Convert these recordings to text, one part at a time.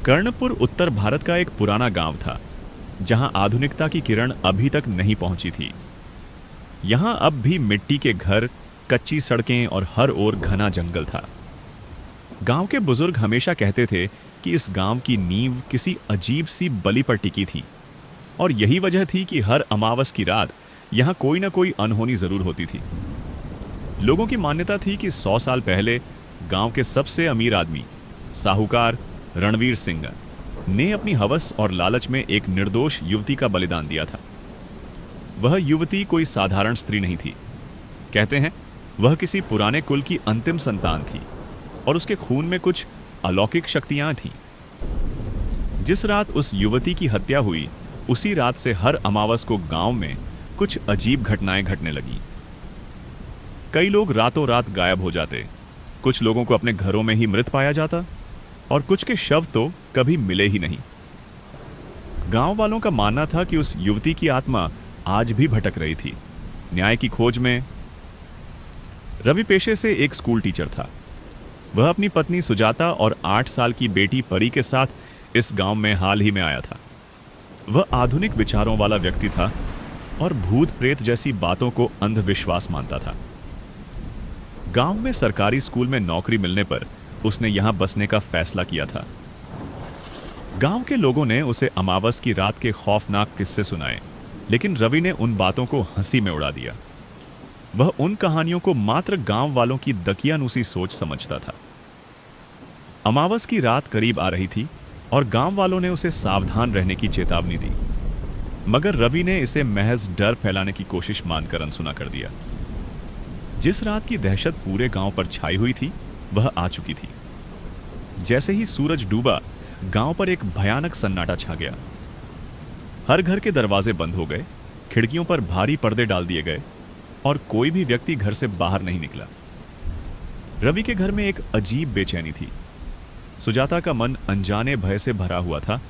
कर्णपुर उत्तर भारत का एक पुराना गांव था, जहां आधुनिकता की किरण अभी तक नहीं पहुंची थी। यहां अब भी मिट्टी के घर, कच्ची सड़कें और हर ओर घना जंगल था। गांव के बुजुर्ग हमेशा कहते थे कि इस गांव की नींव किसी अजीब सी बलि पर टिकी थी, और यही वजह थी कि हर अमावस की रात यहां कोई ना कोई अनहोनी जरूर होती थी। लोगों की मान्यता थी कि 100 साल पहले गांव के सबसे अमीर आदमी, साहूकार रणवीर सिंह ने अपनी हवस और लालच में एक निर्दोष युवती का बलिदान दिया था। वह युवती कोई साधारण स्त्री नहीं थी। कहते हैं वह किसी पुराने कुल की अंतिम संतान थी और उसके खून में कुछ अलौकिक शक्तियां थीं। जिस रात उस युवती की हत्या हुई, उसी रात से हर अमावस को गांव में कुछ अजीब घटनाएं घटने लगी। कई लोग रातों रात गायब हो जाते, कुछ लोगों को अपने घरों में ही मृत पाया जाता और कुछ के शव तो कभी मिले ही नहीं। गांव वालों का मानना था कि उस युवती की आत्मा आज भी भटक रही थी, न्याय की खोज में। रवि पेशे से एक स्कूल टीचर था। वह अपनी पत्नी सुजाता और 8 साल की बेटी परी के साथ इस गांव में हाल ही में आया था। वह आधुनिक विचारों वाला व्यक्ति था और भूत प्रेत जैसी बातों को अंधविश्वास मानता था। गांव में सरकारी स्कूल में नौकरी मिलने पर उसने यहां बसने का फैसला किया था। गांव के लोगों ने उसे अमावस की रात के खौफनाक किस्से सुनाए, लेकिन रवि ने उन बातों को हंसी में उड़ा दिया। वह उन कहानियों को मात्र गांव वालों की दकियानूसी सोच समझता था। अमावस की रात करीब आ रही थी और गांव वालों ने उसे सावधान रहने की चेतावनी दी, मगर रवि ने इसे महज डर फैलाने की कोशिश मानकर अनसुना कर दिया। जिस रात की दहशत पूरे गांव पर छाई हुई थी, वह आ चुकी थी। जैसे ही सूरज डूबा, गांव पर एक भयानक सन्नाटा छा गया। हर घर के दरवाजे बंद हो गए, खिड़कियों पर भारी पर्दे डाल दिए गए और कोई भी व्यक्ति घर से बाहर नहीं निकला। रवि के घर में एक अजीब बेचैनी थी। सुजाता का मन अनजाने भय से भरा हुआ था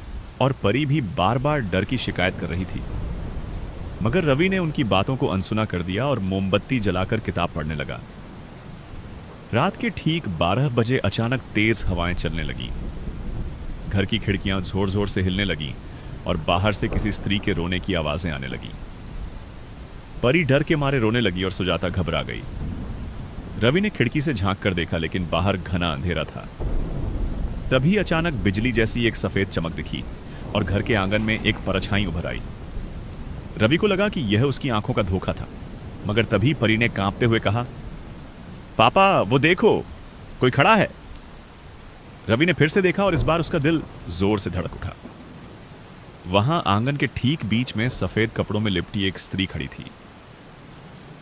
और परी भी बार बार डर की शिकायत कर रही थी। मगर रवि ने उनकी बातों को अनसुना कर दिया और मोमबत्ती जलाकर किताब पढ़ने लगा। रात के ठीक 12 बजे अचानक तेज हवाएं चलने लगीं। घर की खिड़कियां जोर जोर से हिलने लगीं और बाहर से किसी स्त्री के रोने की आवाजें आने लगीं। परी डर के मारे रोने लगी और सुजाता घबरा गई। रवि ने खिड़की से झांक कर देखा, लेकिन बाहर घना अंधेरा था। तभी अचानक बिजली जैसी एक सफेद चमक दिखी और घर के आंगन में एक परछाई उभर आई। रवि को लगा कि यह उसकी आंखों का धोखा था, मगर तभी परी ने कांपते हुए कहा, पापा वो देखो, कोई खड़ा है। रवि ने फिर से देखा और इस बार उसका दिल जोर से धड़क उठा। वहां आंगन के ठीक बीच में सफेद कपड़ों में लिपटी एक स्त्री खड़ी थी।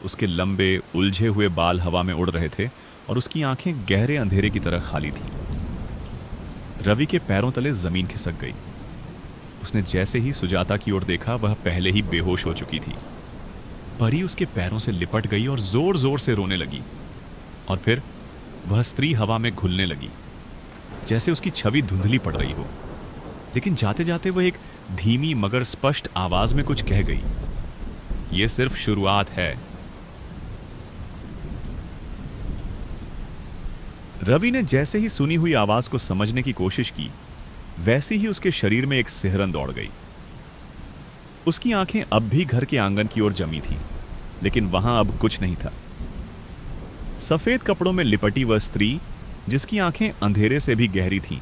उसके लंबे उलझे हुए बाल हवा में उड़ रहे थे और उसकी आंखें गहरे अंधेरे की तरह खाली थीं। रवि के पैरों तले जमीन खिसक गई। उसने जैसे ही सुजाता की ओर देखा, वह पहले ही बेहोश हो चुकी थी। परी उसके पैरों से लिपट गई और जोर जोर से रोने लगी, और फिर वह स्त्री हवा में घुलने लगी, जैसे उसकी छवि धुंधली पड़ रही हो। लेकिन जाते जाते वह एक धीमी मगर स्पष्ट आवाज में कुछ कह गई, यह सिर्फ शुरुआत है। रवि ने जैसे ही सुनी हुई आवाज को समझने की कोशिश की, वैसे ही उसके शरीर में एक सिहरन दौड़ गई। उसकी आंखें अब भी घर के आंगन की ओर जमी थीं, लेकिन वहां अब कुछ नहीं था। सफेद कपड़ों में लिपटी वह स्त्री, जिसकी आंखें अंधेरे से भी गहरी थीं,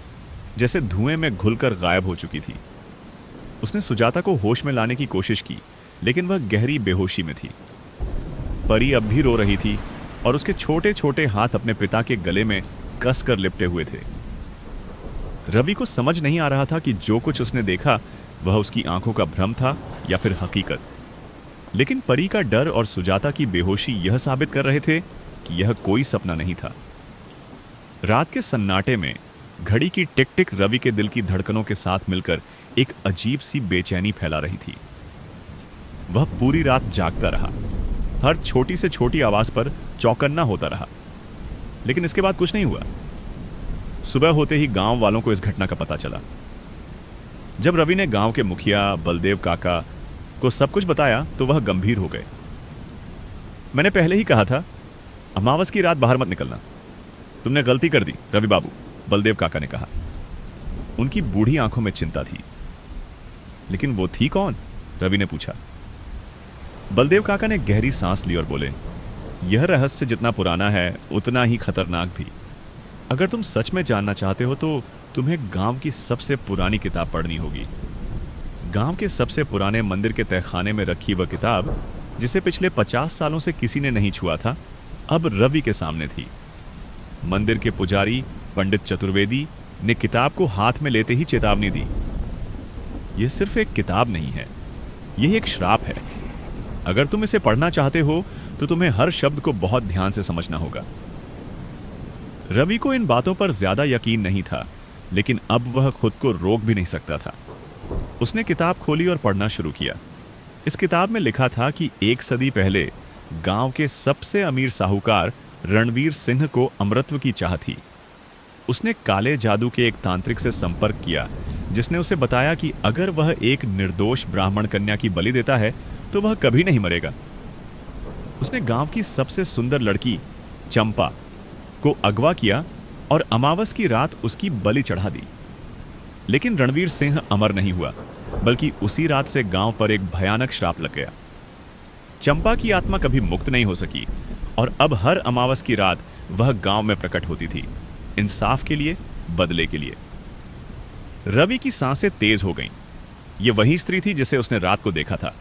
जैसे धुएं में घुलकर गायब हो चुकी थी। उसने सुजाता को होश में लाने की कोशिश की, लेकिन वह गहरी बेहोशी में थी। परी अब भी रो रही थी और उसके छोटे छोटे हाथ अपने पिता के गले में कसकर लिपटे हुए थे। रवि को समझ नहीं आ रहा था कि जो कुछ उसने देखा वह उसकी आंखों का भ्रम था या फिर हकीकत। लेकिन परी का डर और सुजाता की बेहोशी यह साबित कर रहे थे कि यह कोई सपना नहीं था। रात के सन्नाटे में घड़ी की टिक टिक रवि के दिल की धड़कनों के साथ मिलकर एक अजीब सी बेचैनी फैला रही थी। वह पूरी रात जागता रहा, हर छोटी से छोटी आवाज पर चौकन्ना होता रहा, लेकिन इसके बाद कुछ नहीं हुआ। सुबह होते ही गांव वालों को इस घटना का पता चला। जब रवि ने गांव के मुखिया बलदेव काका को सब कुछ बताया तो वह गंभीर हो गए। मैंने पहले ही कहा था, अमावस की रात बाहर मत निकलना। तुमने गलती कर दी रवि बाबू, बलदेव काका ने कहा। उनकी बूढ़ी आंखों में चिंता थी। लेकिन वो थी कौन? रवि ने पूछा। बलदेव काका ने गहरी सांस ली और बोले, यह रहस्य जितना पुराना है उतना ही खतरनाक भी। अगर तुम सच में जानना चाहते हो तो तुम्हें गांव की सबसे पुरानी किताब पढ़नी होगी। गांव के सबसे पुराने मंदिर के तहखाने में रखी वह किताब, जिसे पिछले 50 सालों से किसी ने नहीं छुआ था, अब रवि के सामने थी। मंदिर के पुजारी पंडित चतुर्वेदी ने किताब को हाथ में लेते ही चेतावनी दी, यह सिर्फ एक किताब नहीं है, यह एक श्राप है। अगर तुम इसे पढ़ना चाहते हो तो तुम्हें हर शब्द को बहुत ध्यान से समझना होगा। रवि को इन बातों पर ज्यादा यकीन नहीं था, लेकिन अब वह खुद को रोक भी नहीं सकता था। उसने किताब खोली और पढ़ना शुरू किया। इस किताब में लिखा था कि 1 सदी पहले गांव के सबसे अमीर साहूकार रणवीर सिंह को अमरत्व की चाह थी। उसने काले जादू के एक तांत्रिक से संपर्क किया, जिसने उसे बताया कि अगर वह एक निर्दोष ब्राह्मण कन्या की बलि देता है तो वह कभी नहीं मरेगा। उसने गांव की सबसे सुंदर लड़की चंपा को अगवा किया और अमावस की रात उसकी बलि चढ़ा दी। लेकिन रणवीर सिंह अमर नहीं हुआ, बल्कि उसी रात से गांव पर एक भयानक श्राप लग गया। चंपा की आत्मा कभी मुक्त नहीं हो सकी और अब हर अमावस की रात वह गांव में प्रकट होती थी, इंसाफ के लिए, बदले के लिए। रवि की सांसें तेज हो गईं। यह वही स्त्री थी जिसे उसने रात को देखा था,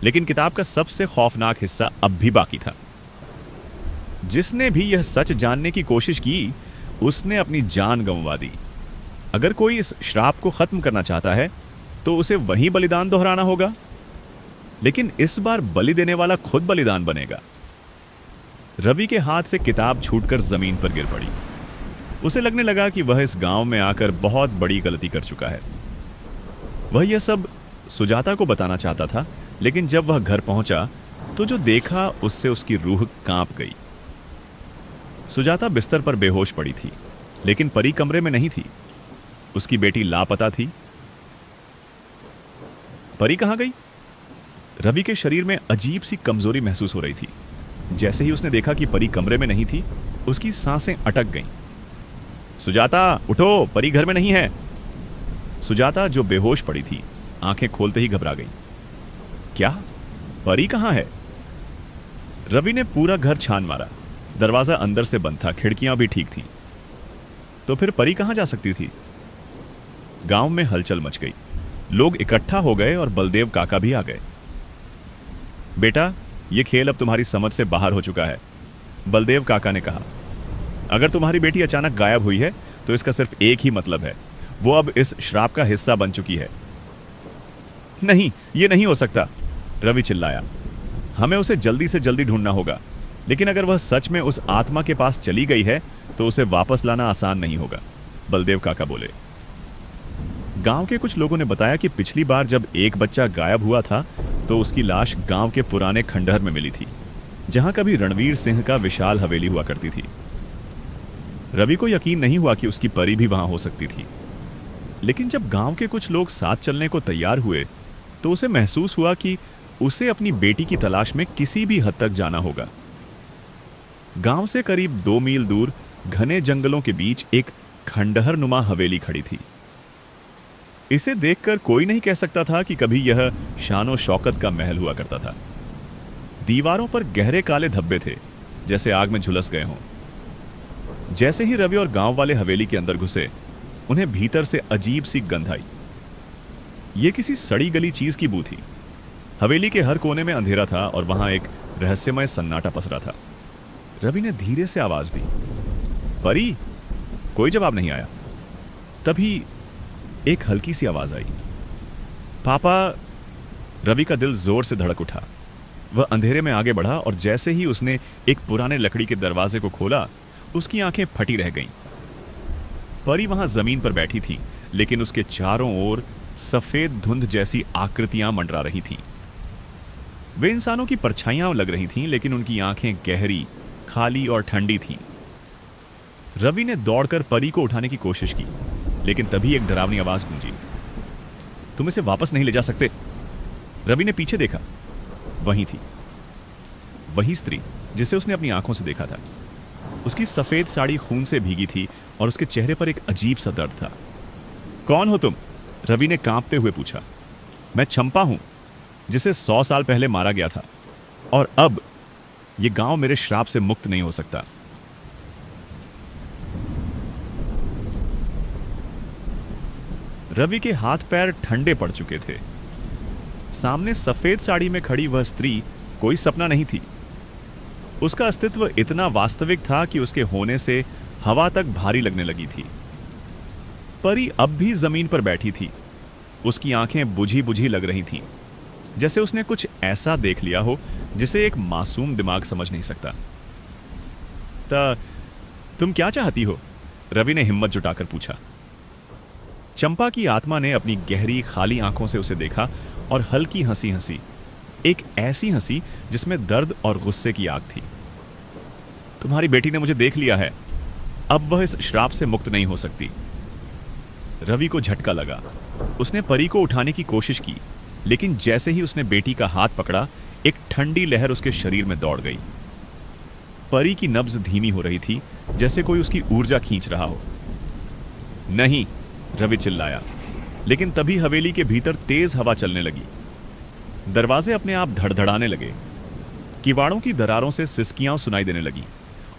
लेकिन किताब का सबसे खौफनाक हिस्सा अब भी बाकी था। जिसने भी यह सच जानने की कोशिश की, उसने अपनी जान गंवा दी। अगर कोई इस श्राप को खत्म करना चाहता है तो उसे वही बलिदान दोहराना होगा, लेकिन इस बार बलि देने वाला खुद बलिदान बनेगा। रवि के हाथ से किताब छूटकर जमीन पर गिर पड़ी। उसे लगने लगा कि वह इस गांव में आकर बहुत बड़ी गलती कर चुका है। वह यह सब सुजाता को बताना चाहता था, लेकिन जब वह घर पहुंचा तो जो देखा उससे उसकी रूह कांप गई। सुजाता बिस्तर पर बेहोश पड़ी थी, लेकिन परी कमरे में नहीं थी। उसकी बेटी लापता थी। परी कहां गई? रवि के शरीर में अजीब सी कमजोरी महसूस हो रही थी। जैसे ही उसने देखा कि परी कमरे में नहीं थी, उसकी सांसें अटक गईं। सुजाता, उठो, परी घर में नहीं है। सुजाता, जो बेहोश पड़ी थी, आंखें खोलते ही घबरा गई। क्या? परी कहां है? रवि ने पूरा घर छान मारा। दरवाजा अंदर से बंद था, खिड़कियां भी ठीक थी। तो फिर परी कहां जा सकती थी? गांव में हलचल मच गई। लोग इकट्ठा हो गए और बलदेव काका भी आ गए। बेटा, यह खेल अब तुम्हारी समझ से बाहर हो चुका है, बलदेव काका ने कहा। अगर तुम्हारी बेटी अचानक गायब हुई है तो इसका सिर्फ एक ही मतलब है, वो अब इस श्राप का हिस्सा बन चुकी है। नहीं, यह नहीं हो सकता, रवि चिल्लाया। हमें उसे जल्दी से जल्दी ढूंढना होगा, लेकिन अगर वह सच में उस आत्मा के पास चली गई है तो उसे वापस लाना आसान नहीं होगा, बलदेव काका बोले। गांव के कुछ लोगों ने बताया कि पिछली बार जब एक बच्चा गायब हुआ था तो उसकी लाश गांव के पुराने खंडहर में मिली थी, जहां कभी रणवीर सिंह का विशाल हवेली हुआ करती थी। रवि को यकीन नहीं हुआ कि उसकी परी भी वहां हो सकती थी, लेकिन जब गांव के कुछ लोग साथ चलने को तैयार हुए तो उसे महसूस हुआ कि उसे अपनी बेटी की तलाश में किसी भी हद तक जाना होगा। गांव से करीब 2 मील दूर घने जंगलों के बीच एक खंडहर नुमा हवेली खड़ी थी। इसे देखकर कोई नहीं कह सकता था कि कभी यह शानो शौकत का महल हुआ करता था। दीवारों पर गहरे काले धब्बे थे, जैसे आग में झुलस गए हों। जैसे ही रवि और गांव वाले हवेली के अंदर घुसे, उन्हें भीतर से अजीब सी गंध आई। यह किसी सड़ी गली चीज की बू थी। हवेली के हर कोने में अंधेरा था और वहां एक रहस्यमय सन्नाटा पसरा था। रवि ने धीरे से आवाज दी, परी। कोई जवाब नहीं आया। तभी एक हल्की सी आवाज आई, पापा। रवि का दिल जोर से धड़क उठा। वह अंधेरे में आगे बढ़ा और जैसे ही उसने एक पुराने लकड़ी के दरवाजे को खोला, उसकी आंखें फटी रह गईं। परी वहां जमीन पर बैठी थी, लेकिन उसके चारों ओर सफेद धुंध जैसी आकृतियां मंडरा रही थीं। वे इंसानों की परछाइयां लग रही थीं, लेकिन उनकी आंखें गहरी, खाली और ठंडी थीं। रवि ने दौड़कर परी को उठाने की कोशिश की, लेकिन तभी एक डरावनी आवाज गूंजी, तुम इसे वापस नहीं ले जा सकते। रवि ने पीछे देखा। वहीं थी वही स्त्री जिसे उसने अपनी आंखों से देखा था। उसकी सफेद साड़ी खून से भीगी थी और उसके चेहरे पर एक अजीब सा दर्द था। कौन हो तुम? रवि ने कांपते हुए पूछा। मैं चंपा हूं, जिसे 100 साल पहले मारा गया था, और अब यह गांव मेरे श्राप से मुक्त नहीं हो सकता। रवि के हाथ पैर ठंडे पड़ चुके थे। सामने सफेद साड़ी में खड़ी वह स्त्री कोई सपना नहीं थी। उसका अस्तित्व इतना वास्तविक था कि उसके होने से हवा तक भारी लगने लगी थी। परी अब भी जमीन पर बैठी थी। उसकी आंखें बुझी बुझी लग रही थीं, जैसे उसने कुछ ऐसा देख लिया हो जिसे एक मासूम दिमाग समझ नहीं सकता। तुम क्या चाहती हो? रवि ने हिम्मत जुटाकर पूछा। चंपा की आत्मा ने अपनी गहरी खाली आंखों से उसे देखा और हल्की हंसी हंसी, एक ऐसी हंसी जिसमें दर्द और गुस्से की आग थी। तुम्हारी बेटी ने मुझे देख लिया है, अब वह इस श्राप से मुक्त नहीं हो सकती। रवि को झटका लगा। उसने परी को उठाने की कोशिश की, लेकिन जैसे ही उसने बेटी का हाथ पकड़ा, एक ठंडी लहर उसके शरीर में दौड़ गई। परी की नब्ज धीमी हो रही थी, जैसे कोई उसकी ऊर्जा खींच रहा हो। नहीं, रवि चिल्लाया, लेकिन तभी हवेली के भीतर तेज हवा चलने लगी। दरवाजे अपने आप धड़धड़ाने लगे। किवाड़ों की दरारों से सिसकियां सुनाई देने लगी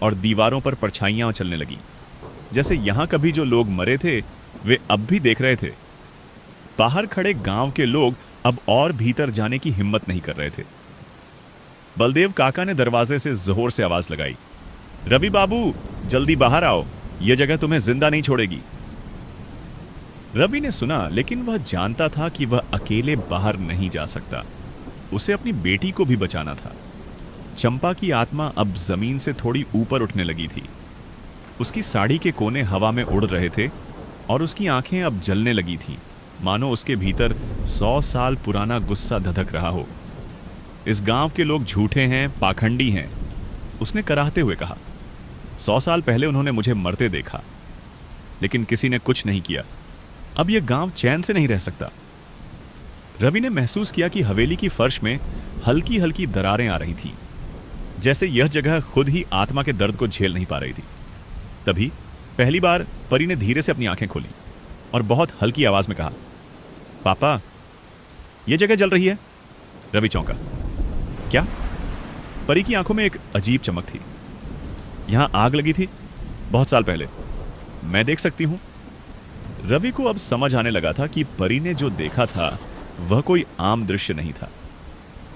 और दीवारों पर परछाइयां चलने लगी, जैसे यहां कभी जो लोग मरे थे वे अब भी देख रहे थे। बाहर खड़े गांव के लोग अब और भीतर जाने की हिम्मत नहीं कर रहे थे। बलदेव काका ने दरवाजे से जोर से आवाज लगाई, रवि बाबू, जल्दी बाहर आओ, यह जगह तुम्हें जिंदा नहीं छोड़ेगी। रवि ने सुना, लेकिन वह जानता था कि वह अकेले बाहर नहीं जा सकता। उसे अपनी बेटी को भी बचाना था। चंपा की आत्मा अब जमीन से थोड़ी ऊपर उठने लगी थी। उसकी साड़ी के कोने हवा में उड़ रहे थे और उसकी आंखें अब जलने लगी थीं, मानो उसके भीतर 100 साल पुराना गुस्सा धधक रहा हो। इस गांव के लोग झूठे हैं, पाखंडी हैं, उसने कराहते हुए कहा। 100 साल पहले उन्होंने मुझे मरते देखा, लेकिन किसी ने कुछ नहीं किया। अब यह गांव चैन से नहीं रह सकता। रवि ने महसूस किया कि हवेली की फर्श में हल्की हल्की दरारें आ रही थीं, जैसे यह जगह खुद ही आत्मा के दर्द को झेल नहीं पा रही थी। तभी पहली बार परी ने धीरे से अपनी आंखें खोली और बहुत हल्की आवाज में कहा, पापा, यह जगह जल रही है। रवि चौंका। क्या? परी की आंखों में एक अजीब चमक थी। यहां आग लगी थी बहुत साल पहले, मैं देख सकती हूं। रवि को अब समझ आने लगा था कि परी ने जो देखा था वह कोई आम दृश्य नहीं था।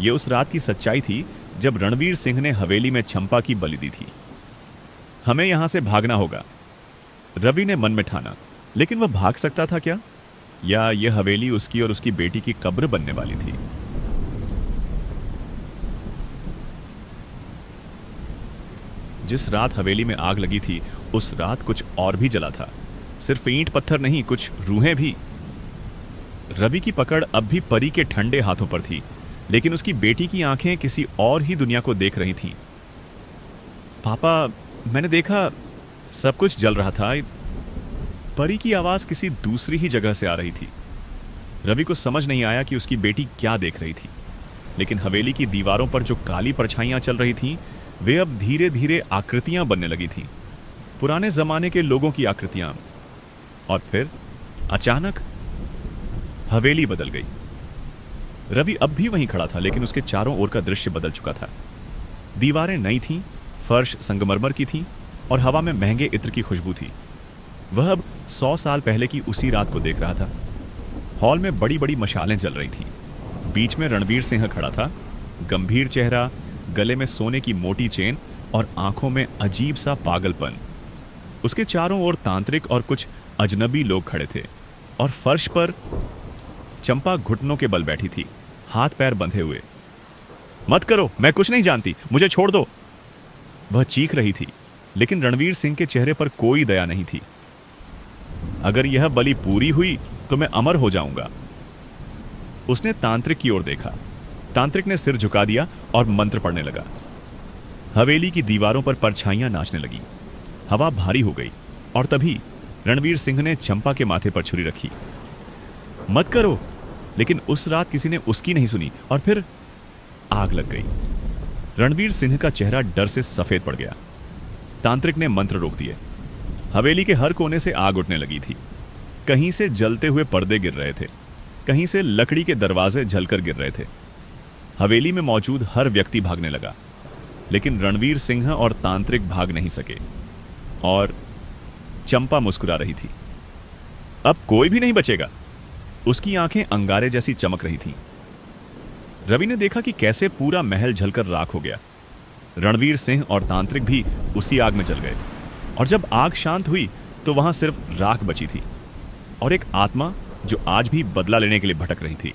यह उस रात की सच्चाई थी जब रणवीर सिंह ने हवेली में चंपा की बलि दी थी। हमें यहां से भागना होगा, रवि ने मन में ठाना। लेकिन वह भाग सकता था क्या? या यह हवेली उसकी और उसकी बेटी की कब्र बनने वाली थी? जिस रात हवेली में आग लगी थी, उस रात कुछ और भी जला था। सिर्फ ईंट पत्थर नहीं, कुछ रूहें भी। रवि की पकड़ अब भी परी के ठंडे हाथों पर थी, लेकिन उसकी बेटी की आंखें किसी और ही दुनिया को देख रही थीं। पापा, मैंने देखा, सब कुछ जल रहा था। परी की आवाज किसी दूसरी ही जगह से आ रही थी। रवि को समझ नहीं आया कि उसकी बेटी क्या देख रही थी, लेकिन हवेली की दीवारों पर जो काली परछाइयां चल रही थीं, वे अब धीरे धीरे आकृतियां बनने लगी थीं, पुराने जमाने के लोगों की आकृतियां। और फिर अचानक हवेली बदल गई। रवि अब भी वहीं खड़ा था, लेकिन उसके चारों ओर का दृश्य बदल चुका था। दीवारें नई थीं, फर्श संगमरमर की थी और हवा में महंगे इत्र की खुशबू थी। वह अब 100 साल पहले की उसी रात को देख रहा था। हॉल में बड़ी बड़ी मशालें जल रही थीं। बीच में रणवीर सिंह खड़ा था, गंभीर चेहरा, गले में सोने की मोटी चेन और आंखों में अजीब सा पागलपन। उसके चारों ओर तांत्रिक और कुछ अजनबी लोग खड़े थे, और फर्श पर चंपा घुटनों के बल बैठी थी, हाथ पैर बंधे हुए। मत करो, मैं कुछ नहीं जानती, मुझे छोड़ दो, वह चीख रही थी। लेकिन रणवीर सिंह के चेहरे पर कोई दया नहीं थी। अगर यह बलि पूरी हुई तो मैं अमर हो जाऊंगा। उसने तांत्रिक की ओर देखा। तांत्रिक ने सिर झुका दिया और मंत्र पढ़ने लगा। हवेली की दीवारों पर परछाइयां नाचने लगी। हवा भारी हो गई और तभी रणवीर सिंह ने चंपा के माथे पर छुरी रखी। मत करो, लेकिन उस रात किसी ने उसकी नहीं सुनी और फिर आग लग गई। रणवीर सिंह का चेहरा डर से सफेद पड़ गया। तांत्रिक ने मंत्र रोक दिए। हवेली के हर कोने से आग उठने लगी थी। कहीं से जलते हुए पर्दे गिर रहे थे, कहीं से लकड़ी के दरवाजे झलकर गिर रहे थे। हवेली में मौजूद हर व्यक्ति भागने लगा, लेकिन रणवीर सिंह और तांत्रिक भाग नहीं सके। और चंपा मुस्कुरा रही थी। अब कोई भी नहीं बचेगा। उसकी आंखें अंगारे जैसी चमक रही थीं। रवि ने देखा कि कैसे पूरा महल जलकर राख हो गया। रणवीर सिंह और तांत्रिक भी उसी आग में जल गए, और जब आग शांत हुई तो वहां सिर्फ राख बची थी और एक आत्मा जो आज भी बदला लेने के लिए भटक रही थी।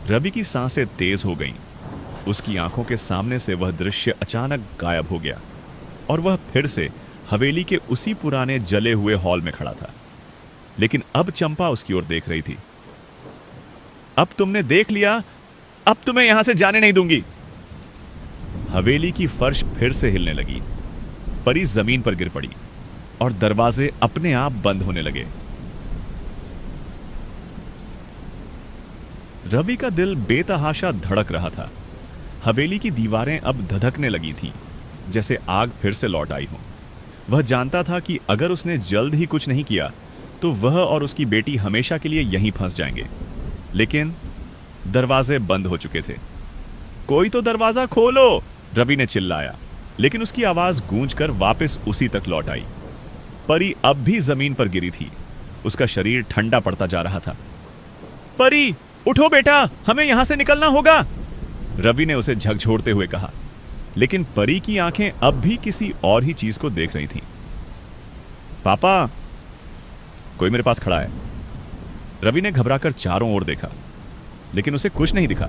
रवि की सांसें तेज हो गईं। उसकी आंखों के सामने से वह दृश्य अचानक गायब हो गया और वह फिर से हवेली के उसी पुराने जले हुए हॉल में खड़ा था। लेकिन अब चंपा उसकी ओर देख रही थी। अब तुमने देख लिया, अब तुम्हें यहां से जाने नहीं दूंगी। हवेली की फर्श फिर से हिलने लगी। परी जमीन पर गिर पड़ी और दरवाजे अपने आप बंद होने लगे। रवि का दिल बेतहाशा धड़क रहा था। हवेली की दीवारें अब धधकने लगी थीं, जैसे आग फिर से लौट आई हो। वह जानता था कि अगर उसने जल्द ही कुछ नहीं किया तो वह और उसकी बेटी हमेशा के लिए यहीं फंस जाएंगे। लेकिन दरवाजे बंद हो चुके थे। कोई तो दरवाजा खोलो, रवि ने चिल्लाया, लेकिन उसकी आवाज गूंजकर वापस उसी तक लौट आई। परी अब भी जमीन पर गिरी थी। उसका शरीर ठंडा पड़ता जा रहा था। परी, उठो बेटा, हमें यहां से निकलना होगा, रवि ने उसे झकझोरते हुए कहा। लेकिन परी की आंखें अब भी किसी और ही चीज को देख रही थीं। पापा, कोई मेरे पास खड़ा है। रवि ने घबराकर चारों ओर देखा, लेकिन उसे कुछ नहीं दिखा।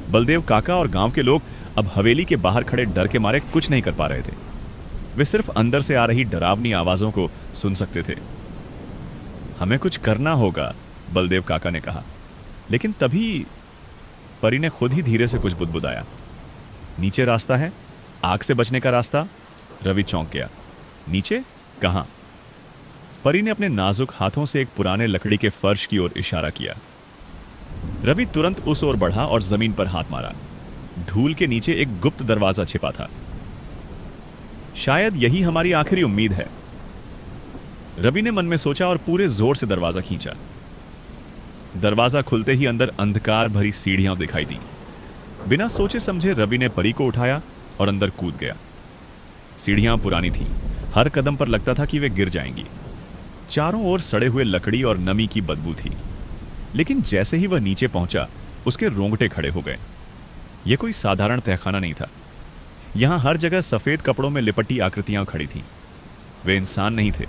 बलदेव काका और गांव के लोग अब हवेली के बाहर खड़े डर के मारे कुछ नहीं कर पा रहे थे। वे सिर्फ अंदर से आ रही डरावनी आवाजों को सुन सकते थे। हमें कुछ करना होगा, बलदेव काका ने कहा। लेकिन तभी परी ने खुद ही धीरे से कुछ बुदबुदाया। नीचे रास्ता है, आग से बचने का रास्ता। रवि चौंक गया। नीचे? कहां? परी ने अपने नाजुक हाथों से एक पुराने लकड़ी के फर्श की ओर इशारा किया। रवि तुरंत उस ओर बढ़ा और जमीन पर हाथ मारा। धूल के नीचे एक गुप्त दरवाजा छिपा था। शायद यही हमारी आखिरी उम्मीद है, रवि ने मन में सोचा और पूरे जोर से दरवाजा खींचा। दरवाजा खुलते ही अंदर अंधकार भरी सीढ़ियां दिखाई दी। बिना सोचे समझे रवि ने परी को उठाया और अंदर कूद गया। सीढ़ियां पुरानी थीं। हर कदम पर लगता था कि वे गिर जाएंगी। चारों ओर सड़े हुए लकड़ी और नमी की बदबू थी। लेकिन जैसे ही वह नीचे पहुंचा, उसके रोंगटे खड़े हो गए। यह कोई साधारण तहखाना नहीं था। यहां हर जगह सफेद कपड़ों में लिपटी आकृतियां खड़ी थीं। वे इंसान नहीं थे,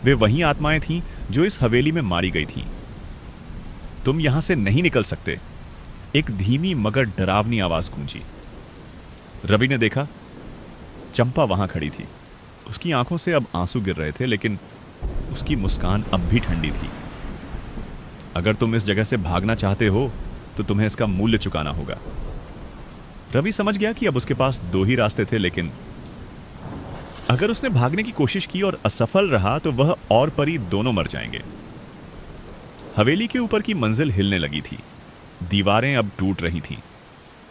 वे वही आत्माएं थीं जो इस हवेली में मारी गई थीं। तुम यहां से नहीं निकल सकते, एक धीमी मगर डरावनी आवाज गूंजी। रवि ने देखा, चंपा वहां खड़ी थी। उसकी आंखों से अब आंसू गिर रहे थे, लेकिन उसकी मुस्कान अब भी ठंडी थी। अगर तुम इस जगह से भागना चाहते हो तो तुम्हें इसका मूल्य चुकाना होगा। रवि समझ गया कि अब उसके पास दो ही रास्ते थे, लेकिन अगर उसने भागने की कोशिश की और असफल रहा तो वह और परी दोनों मर जाएंगे। हवेली के ऊपर की मंजिल हिलने लगी थी। दीवारें अब टूट रही थीं।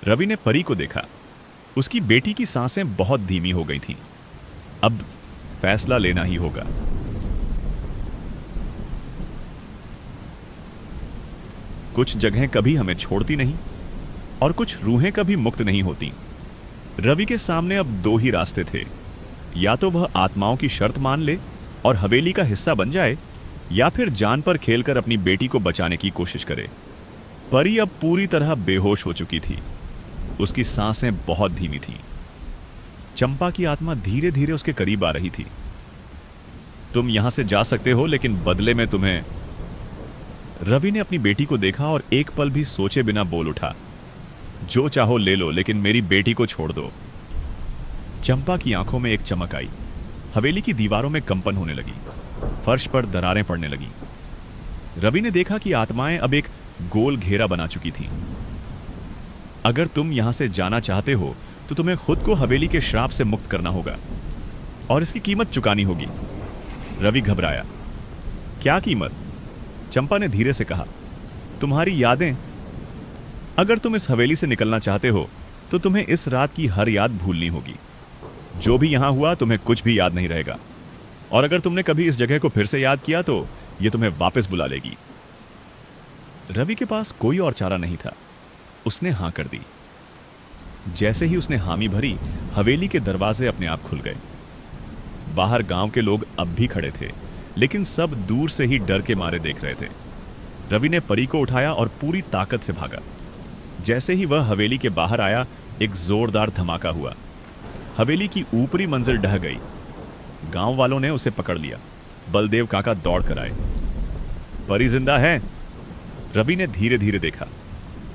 रवि ने परी को देखा। उसकी बेटी की सांसें बहुत धीमी हो गई थीं। अब फैसला लेना ही होगा। कुछ जगहें कभी हमें छोड़ती नहीं और कुछ रूहें कभी मुक्त नहीं होती। रवि के सामने अब दो ही रास्ते थे। या तो वह आत्माओं की शर्त मान ले और हवेली का हिस्सा बन जाए, या फिर जान पर खेलकर अपनी बेटी को बचाने की कोशिश करे। परी अब पूरी तरह बेहोश हो चुकी थी। उसकी सांसें बहुत धीमी थीं। चंपा की आत्मा धीरे धीरे उसके करीब आ रही थी। तुम यहां से जा सकते हो, लेकिन बदले में तुम्हें। रवि ने अपनी बेटी को देखा और एक पल भी सोचे बिना बोल उठा, जो चाहो ले लो, लेकिन मेरी बेटी को छोड़ दो। चंपा की आंखों में एक चमक आई। हवेली की दीवारों में कंपन होने लगी। फर्श पर दरारें पड़ने लगी। रवि ने देखा कि आत्माएं अब एक गोल घेरा बना चुकी थीं। अगर तुम यहां से जाना चाहते हो तो तुम्हें खुद को हवेली के श्राप से मुक्त करना होगा और इसकी कीमत चुकानी होगी। रवि घबराया। क्या कीमत? चंपा ने धीरे से कहा, तुम्हारी यादें। अगर तुम इस हवेली से निकलना चाहते हो तो तुम्हें इस रात की हर याद भूलनी होगी। जो भी यहां हुआ तुम्हें कुछ भी याद नहीं रहेगा। और अगर तुमने कभी इस जगह को फिर से याद किया तो ये तुम्हें वापस बुला लेगी। रवि के पास कोई और चारा नहीं था। उसने हां कर दी। जैसे ही उसने हामी भरी, हवेली के दरवाजे अपने आप खुल गए। बाहर गांव के लोग अब भी खड़े थे, लेकिन सब दूर से ही डर के मारे देख रहे थे। रवि ने परी को उठाया और पूरी ताकत से भागा। जैसे ही वह हवेली के बाहर आया, एक जोरदार धमाका हुआ। हवेली की ऊपरी मंजिल ढह गई। गांव वालों ने उसे पकड़ लिया। बलदेव काका दौड़ कर आए। परी जिंदा है? रवि ने धीरे धीरे देखा।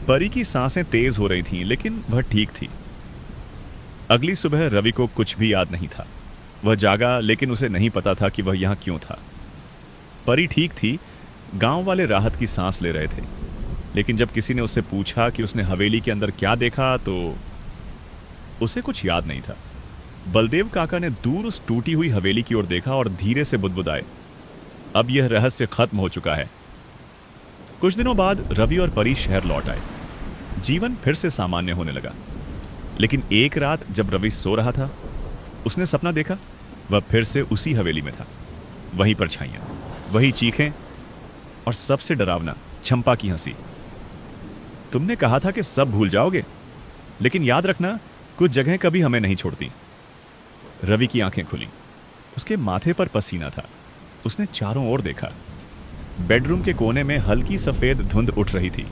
परी की सांसें तेज हो रही थीं, लेकिन वह ठीक थी। अगली सुबह रवि को कुछ भी याद नहीं था। वह जागा, लेकिन उसे नहीं पता था कि वह यहां क्यों था। परी ठीक थी। गांव वाले राहत की सांस ले रहे थे। लेकिन जब किसी ने उससे पूछा कि उसने हवेली के अंदर क्या देखा, तो उसे कुछ याद नहीं था। बलदेव काका ने दूर उस टूटी हुई हवेली की ओर देखा और धीरे से बुदबुदाए, अब यह रहस्य खत्म हो चुका है। कुछ दिनों बाद रवि और परी शहर लौट आए। जीवन फिर से सामान्य होने लगा। लेकिन एक रात जब रवि सो रहा था, उसने सपना देखा। वह फिर से उसी हवेली में था। वहीं परछाइयां, वही चीखें और सबसे डरावना चंपा की हंसी। तुमने कहा था कि सब भूल जाओगे, लेकिन याद रखना, कुछ जगहें कभी हमें नहीं छोड़ती। रवि की आंखें खुली। उसके माथे पर पसीना था। उसने चारों ओर देखा। बेडरूम के कोने में हल्की सफेद धुंध उठ रही थी।